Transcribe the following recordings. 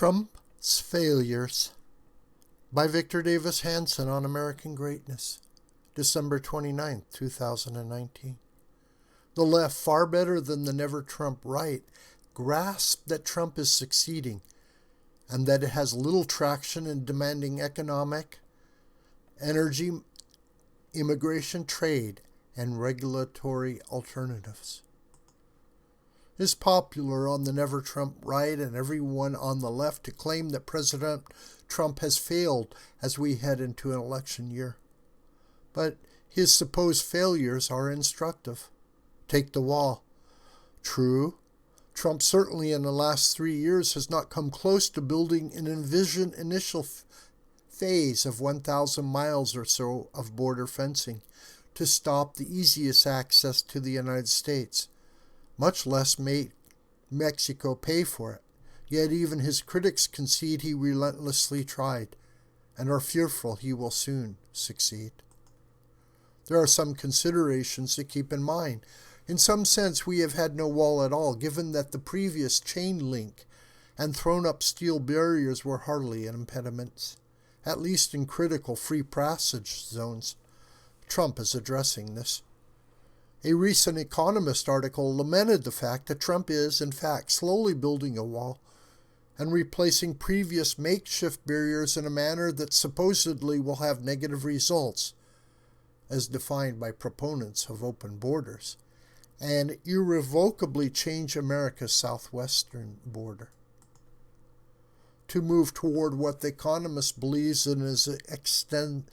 Trump's Failures by Victor Davis Hanson on American Greatness, December 29, 2019. The left, far better than the never-Trump right, grasped that Trump is succeeding and that it has little traction in demanding economic, energy, immigration, trade, and regulatory alternatives. It is popular on the never-Trump right and everyone on the left to claim that President Trump has failed as we head into an election year. But his supposed failures are instructive. Take the wall. True, Trump certainly in the last 3 years has not come close to building an envisioned initial phase of 1,000 miles or so of border fencing to stop the easiest access to the United States, much less make Mexico pay for it. Yet even his critics concede he relentlessly tried, and are fearful he will soon succeed. There are some considerations to keep in mind. In some sense, we have had no wall at all, given that the previous chain link and thrown-up steel barriers were hardly an impediment, at least in critical free passage zones. Trump is addressing this. A recent Economist article lamented the fact that Trump is, in fact, slowly building a wall and replacing previous makeshift barriers in a manner that supposedly will have negative results, as defined by proponents of open borders, and irrevocably change America's southwestern border. To move toward what the Economist believes in as an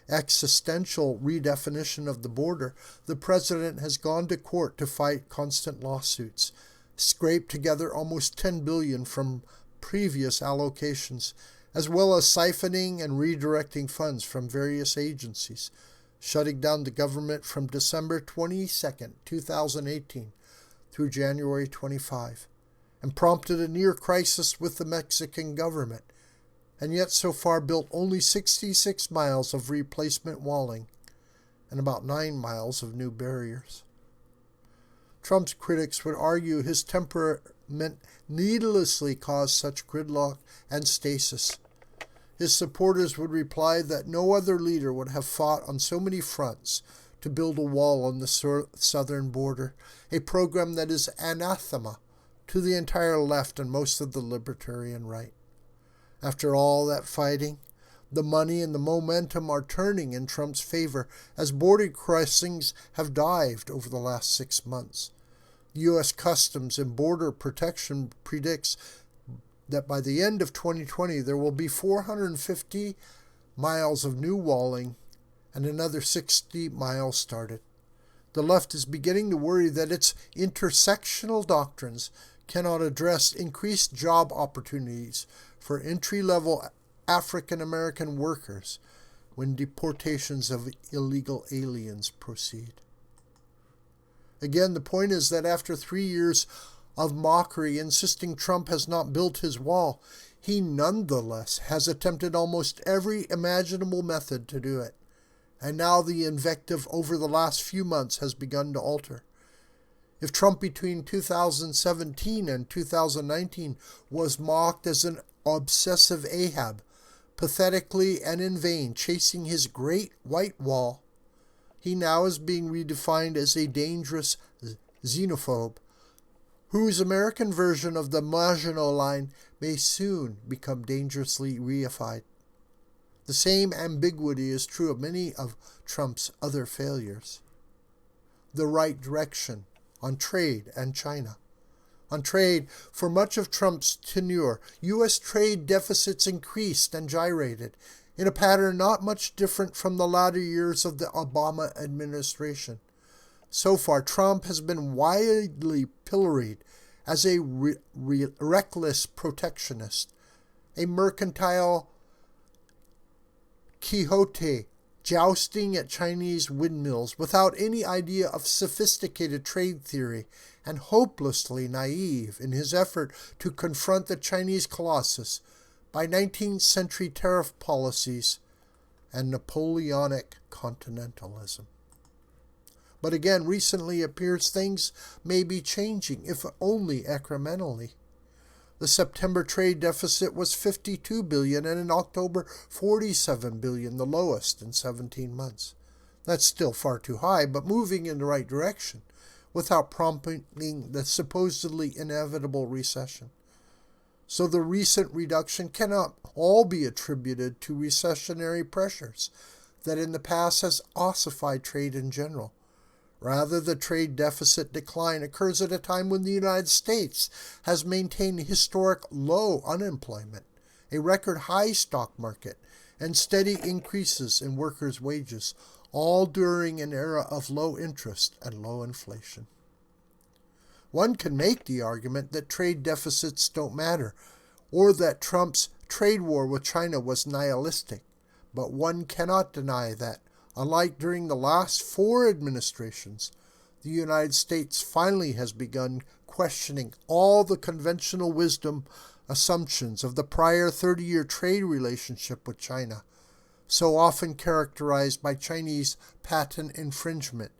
existential redefinition of the border, the president has gone to court to fight constant lawsuits, scraped together almost $10 billion from previous allocations, as well as siphoning and redirecting funds from various agencies, shutting down the government from December 22, 2018 through January 25, and prompted a near crisis with the Mexican government, and yet so far built only 66 miles of replacement walling and about 9 miles of new barriers. Trump's critics would argue his temperament needlessly caused such gridlock and stasis. His supporters would reply that no other leader would have fought on so many fronts to build a wall on the southern border, a program that is anathema to the entire left and most of the libertarian right. After all that fighting, the money and the momentum are turning in Trump's favor as border crossings have dived over the last 6 months. U.S. Customs and Border Protection predicts that by the end of 2020 there will be 450 miles of new walling and another 60 miles started. The left is beginning to worry that its intersectional doctrines cannot address increased job opportunities for entry-level African-American workers when deportations of illegal aliens proceed. Again, the point is that after 3 years of mockery insisting Trump has not built his wall, he nonetheless has attempted almost every imaginable method to do it. And now the invective over the last few months has begun to alter. If Trump between 2017 and 2019 was mocked as an obsessive Ahab, pathetically and in vain chasing his great white wall, he now is being redefined as a dangerous xenophobe, whose American version of the Maginot Line may soon become dangerously reified. The same ambiguity is true of many of Trump's other failures. The right direction on trade and China. On trade, for much of Trump's tenure, U.S. trade deficits increased and gyrated in a pattern not much different from the latter years of the Obama administration. So far, Trump has been widely pilloried as a reckless protectionist, a mercantile Quixote jousting at Chinese windmills without any idea of sophisticated trade theory, and hopelessly naive in his effort to confront the Chinese colossus by 19th century tariff policies and Napoleonic continentalism. But again, recently appears things may be changing, if only incrementally. The September trade deficit was $52 billion, and in October, $47 billion, the lowest in 17 months. That's still far too high, but moving in the right direction, without prompting the supposedly inevitable recession. So the recent reduction cannot all be attributed to recessionary pressures that in the past has ossified trade in general. Rather, the trade deficit decline occurs at a time when the United States has maintained historic low unemployment, a record high stock market, and steady increases in workers' wages, all during an era of low interest and low inflation. One can make the argument that trade deficits don't matter, or that Trump's trade war with China was nihilistic, but one cannot deny that, unlike during the last 4 administrations, the United States finally has begun questioning all the conventional wisdom assumptions of the prior 30-year trade relationship with China, so often characterized by Chinese patent infringement,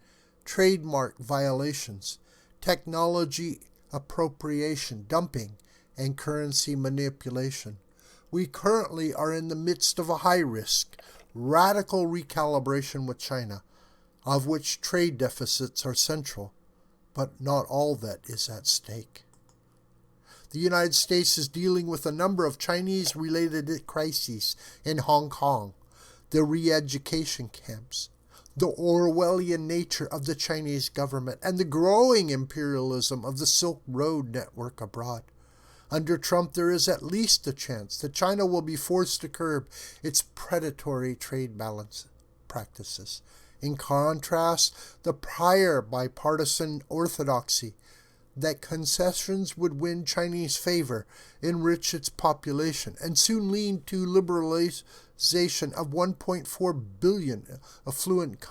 trademark violations, technology appropriation, dumping, and currency manipulation. We currently are in the midst of a high-risk, radical recalibration with China, of which trade deficits are central, but not all that is at stake. The United States is dealing with a number of Chinese-related crises in Hong Kong, the re-education camps, the Orwellian nature of the Chinese government, and the growing imperialism of the Silk Road network abroad. Under Trump, there is at least a chance that China will be forced to curb its predatory trade balance practices. In contrast, the prior bipartisan orthodoxy that concessions would win Chinese favor, enrich its population, and soon lead to liberalization of 1.4 billion affluent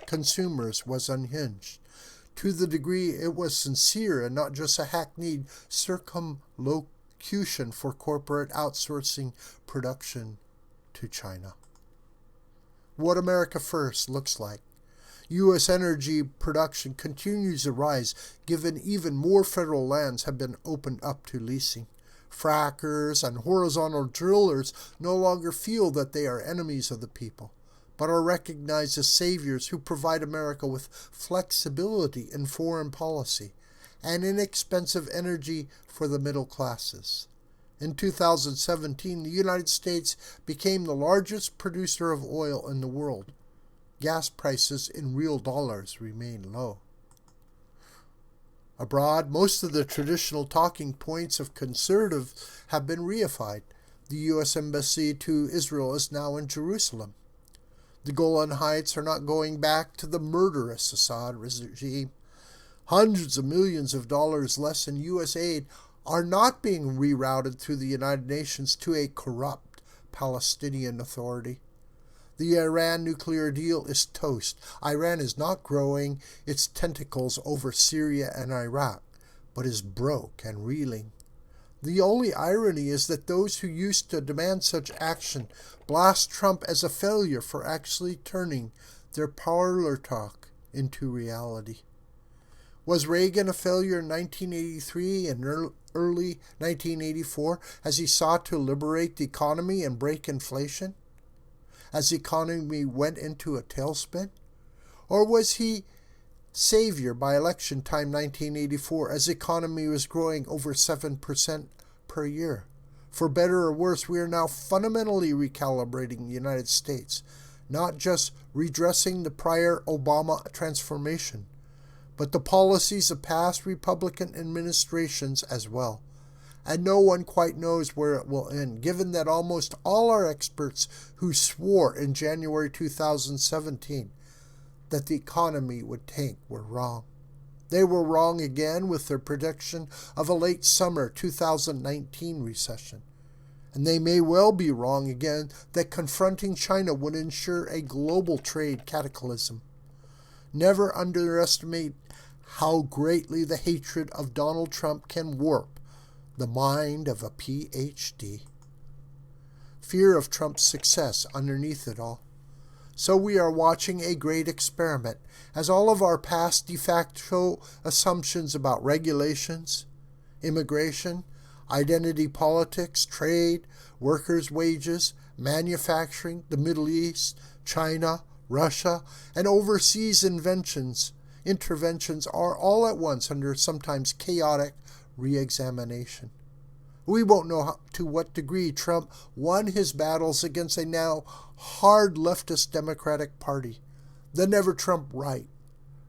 consumers was unhinged, to the degree it was sincere and not just a hackneyed circumlocution for corporate outsourcing production to China. What America First looks like. U.S. energy production continues to rise, given even more federal lands have been opened up to leasing. Frackers and horizontal drillers no longer feel that they are enemies of the people, but are recognized as saviors who provide America with flexibility in foreign policy and inexpensive energy for the middle classes. In 2017, the United States became the largest producer of oil in the world. Gas prices in real dollars remain low. Abroad, most of the traditional talking points of conservative have been reified. The U.S. Embassy to Israel is now in Jerusalem. The Golan Heights are not going back to the murderous Assad regime. Hundreds of millions of dollars less in U.S. aid are not being rerouted through the United Nations to a corrupt Palestinian Authority. The Iran nuclear deal is toast. Iran is not growing its tentacles over Syria and Iraq, but is broke and reeling. The only irony is that those who used to demand such action blast Trump as a failure for actually turning their parlor talk into reality. Was Reagan a failure in 1983 and early 1984 as he sought to liberate the economy and break inflation, as the economy went into a tailspin? Or was he savior by election time 1984 as the economy was growing over 7% per year? For better or worse, we are now fundamentally recalibrating the United States, not just redressing the prior Obama transformation, but the policies of past Republican administrations as well. And no one quite knows where it will end, given that almost all our experts who swore in January 2017 that the economy would tank were wrong. They were wrong again with their prediction of a late summer 2019 recession. And they may well be wrong again that confronting China would ensure a global trade cataclysm. Never underestimate how greatly the hatred of Donald Trump can warp the mind of a PhD. Fear of Trump's success underneath it all. So we are watching a great experiment, as all of our past de facto assumptions about regulations, immigration, identity politics, trade, workers' wages, manufacturing, the Middle East, China, Russia, and overseas interventions are all at once under sometimes chaotic re-examination. We won't know to what degree Trump won his battles against a now hard leftist Democratic Party, the never-Trump right,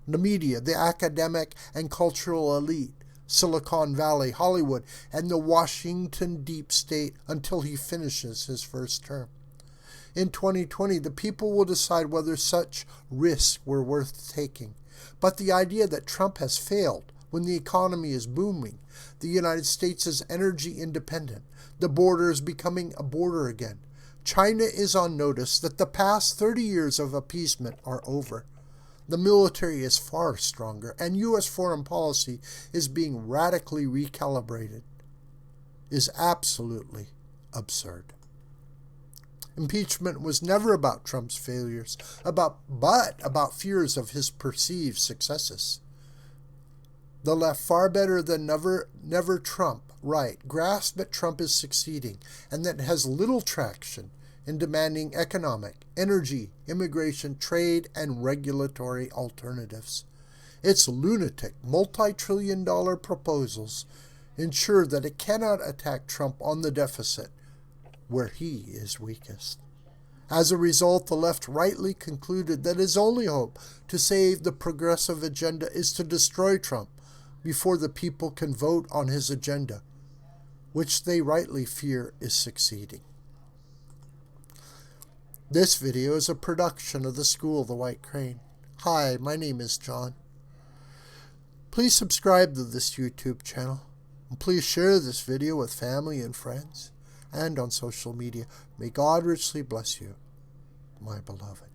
the media, the academic and cultural elite, Silicon Valley, Hollywood, and the Washington deep state until he finishes his first term. In 2020, the people will decide whether such risks were worth taking. But the idea that Trump has failed when the economy is booming, the United States is energy independent, the border is becoming a border again, China is on notice that the past 30 years of appeasement are over, the military is far stronger, and U.S. foreign policy is being radically recalibrated, is absolutely absurd. Impeachment was never about Trump's failures, but about fears of his perceived successes. The left, far better than never Trump right, grasp that Trump is succeeding and that has little traction in demanding economic, energy, immigration, trade, and regulatory alternatives. Its lunatic, multi-trillion-dollar proposals ensure that it cannot attack Trump on the deficit, where he is weakest. As a result, the left rightly concluded that his only hope to save the progressive agenda is to destroy Trump before the people can vote on his agenda, which they rightly fear is succeeding. This video is a production of the School of the White Crane. Hi, my name is John. Please subscribe to this YouTube channel, and please share this video with family and friends, and on social media. May God richly bless you, my beloved.